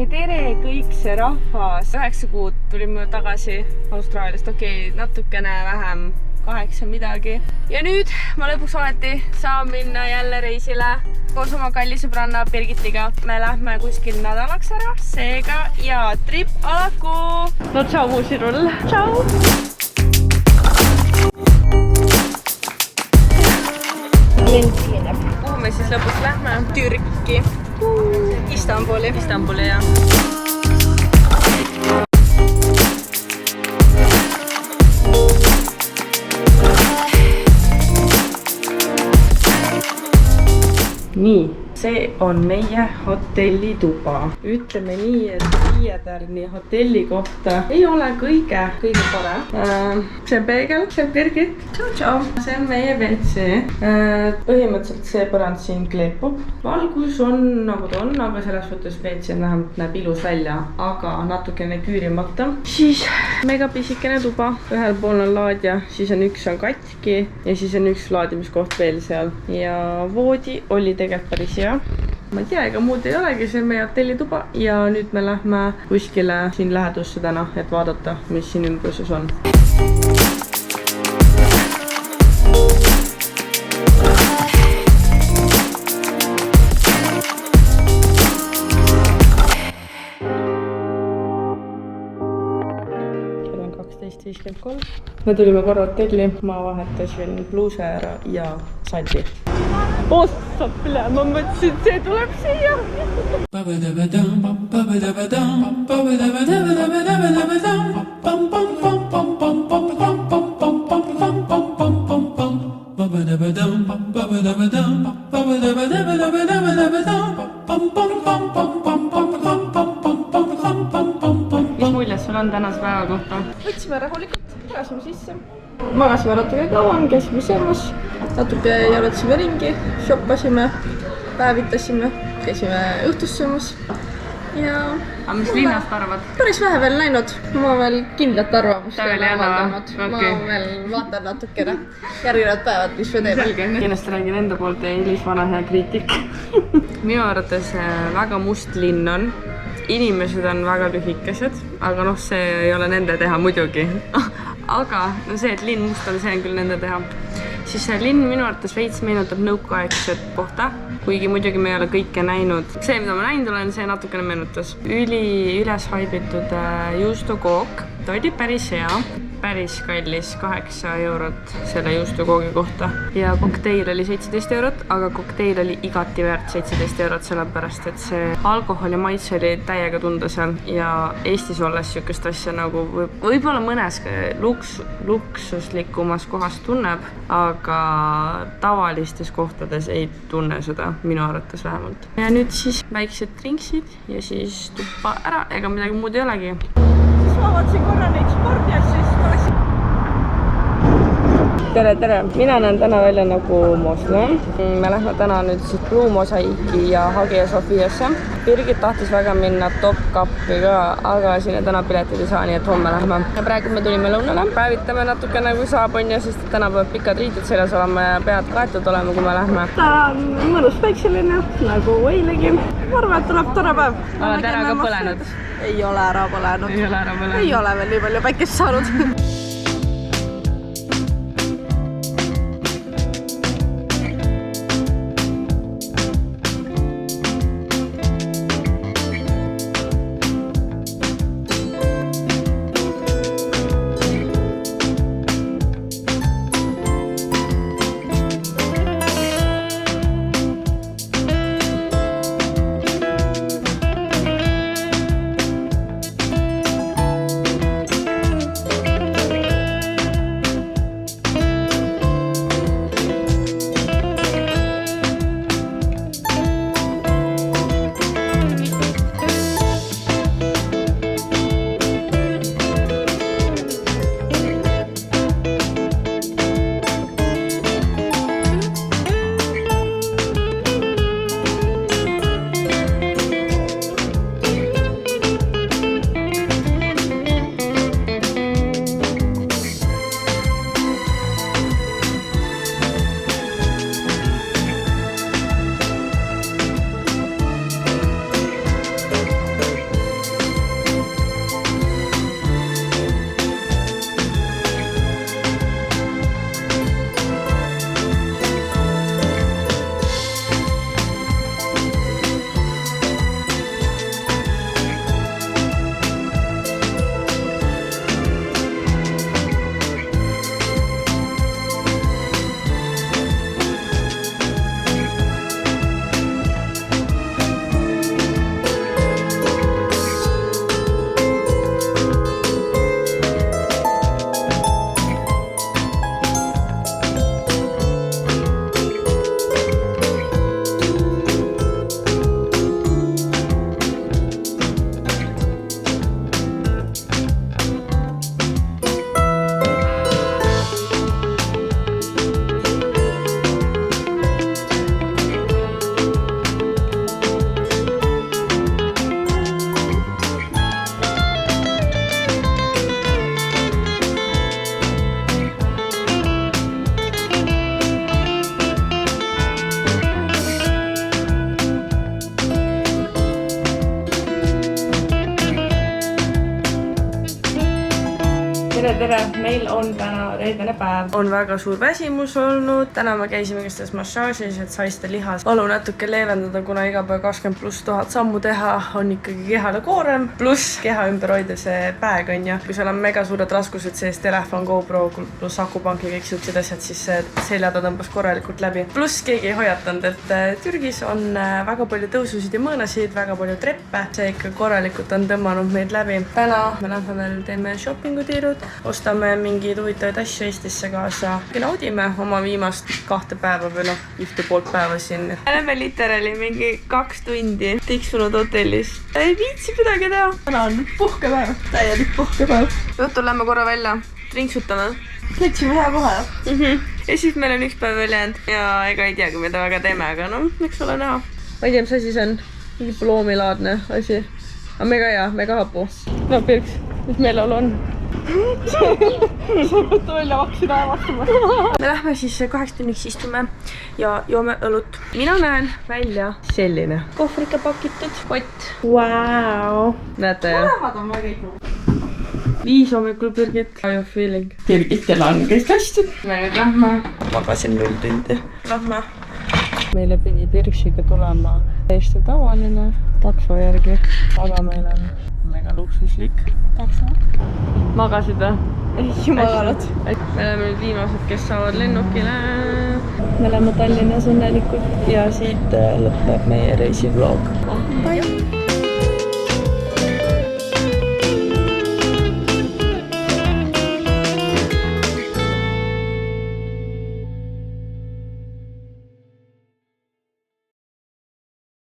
tere kõik see rahvas. 9 kuud tulime tagasi Austraaliast, natukene vähem, 8 midagi. Ja nüüd ma lõpuks ometi saan minna jälle reisile koos oma kalli sõbranna Birgitiga. Me lähme kuskil nädalaks ära, seega ja trip alaku. No tšau muusirull. Tšau! Kuhu me siis lõpuks lähme? Türki. Istanbuli, jah. Nii, see on meie hotellituba. Ütleme nii, et 5 tärni hotelli kohta ei ole kõige parem. See on peegel, see on Birgit. Tšau. See on meie WC. Põhimõtteliselt see põrand siin kleepub. Valgus on nagu ta on, aga selles võttes WC näeb ilus välja, aga natukene küürimata. Siis mega pisikene tuba. Ühel pool on laadja, siis on üks on katki ja siis on üks laadimiskoht veel seal. Ja voodi oli tegelikult päris hea. Ma ei tea, ega muud ei olegi, see on meie hotellituba ja nüüd me lähme kuskile siin lähedusse täna, et vaadata, mis siin ümbruses on. Kell on 12:53. Me tulime korra hotelli, ma vahetasin bluuse ära ja saldi. Ossa pile, ma mõtlesin, see tuleb siia. Mis muljes sul on tänase päeva kohta? Võtsime rahulikult, pääsime sisse. Magasime natuke kauem, käisime söömas, natuke jalutasime ringi, shoppasime, päevitasime, käisime õhtust söömas ja... Aga mis linnast arvad? Päris vähe veel näinud, ma veel kindlat arvamust ei ole avaldanud. Ma veel vaatan natukene järginevad päevad, mis me teeme. Kindlasti räägin enda poolt ja Elis vana hea kriitik. Minu arvates väga must linn on. Inimesed on väga lühikesed, aga noh, see ei ole nende teha muidugi. Aga no see, et linn must on, see on küll nende teha. Siis see linn minu arvates veits meenutab nõukaaegset kohta, kuigi muidugi me ei ole kõike näinud. See, mida ma näinud olen, see natukene meenutas. Üles haibitud juustukook, ta oli päris hea, päris kallis, 8 eurot selle juustukoogi kohta. Ja kokteil oli 17 eurot, aga kokteil oli igati väärt 17 eurot, sellepärast, et see alkoholi maitse oli täiega tunda seal ja Eestis olles siukest asja nagu võib-olla mõnes luksuslikumas kohas tunneb, aga tavalistes kohtades ei tunne seda, minu arvates vähemalt. Ja nüüd siis väiksed drinksid ja siis tuppa ära, ega midagi muud ei olegi. Siis ma vaatasin korra neid spordiasju, siis oleksin... Tere! Mina näen täna välja nagu moslem. Me lähme täna nüüd siis Blue Mosaiki ja Hagia Sophiasse. Birgit tahtis väga minna Top Cupi ka, aga sinna täna piletid ei saa, nii et homme lähme. Ja praegu me tulime lõunale. Päevitame natuke nagu saab on ja sest täna peavad pikad riided seljas olema ja pead kaetud olema, kui me lähme. Ta on mõnus päikseline, nagu eilegi. Ma arvan, et tuleb tore päev. Oled ära ka põlenud? Ei ole ära põlenud. Ei ole veel nii palju päikest saanud. tere! Meil on täna reedene päev. On väga suur väsimus olnud. Täna me käisime kestes massaažis, et saiste lihas valu natuke leevendada, kuna iga päev 20+ 1000 sammu teha on ikkagi kehale koorem. Pluss keha ümber hoida see päeg on ju. Kui seal on mega suured raskused sees, telefon, GoPro pluss akupank ja kõik siuksed asjad, siis seljada tõmbas korralikult läbi. Pluss keegi ei hoiatanud, et Türgis on väga palju tõususid ja mõõnasid, väga palju treppe. See ikka korralikult on tõmmanud meid läbi. Täna me lähme veel teeme shoppingutiirud, ostame mingeid huvitavaid asju Eestisse kaasa ja naudime oma viimast 2 päeva või 1,5 päeva siin. Oleme literaali mingi 2 tundi tiksunud hotellis. Ei viitsi midagi teha. Täna on puhkepäev, täielik puhkepäev. Õhtul lähme korra välja, trinksutame. Läksime hea kohe. Ja siis meil on 1 päev veel jäänud ja ega ei teagi, mida väga teeme, aga eks ole näha. Ma ei tea, mis asi see on. Mingi ploomilaadne asi. Aga mega hapu. No Pirks, mis meeleolu on? Sa võtta välja vaksida ja vaksima. Me lähme siis 8 tunniks istume ja joome õlut. Mina näen välja selline. Kohvrike pakitud kott. Vau. Näete jah? Mõlemad on väga ikka. 5 hommikul Birgit. How you feeling? Birgitel on kõik hästi. Me nüüd lähme. Magasin 0 tundi. Lähme. Meile pidi Pirksiga tulema täiesti tavaline takso järgi, aga meil on mega luksuslik takso. Magasid või? Ei maganud. Me oleme nüüd viimased, kes saavad lennukile. Me oleme Tallinnas õnnelikult ja siit lõpeb meie reisivlog. Bye!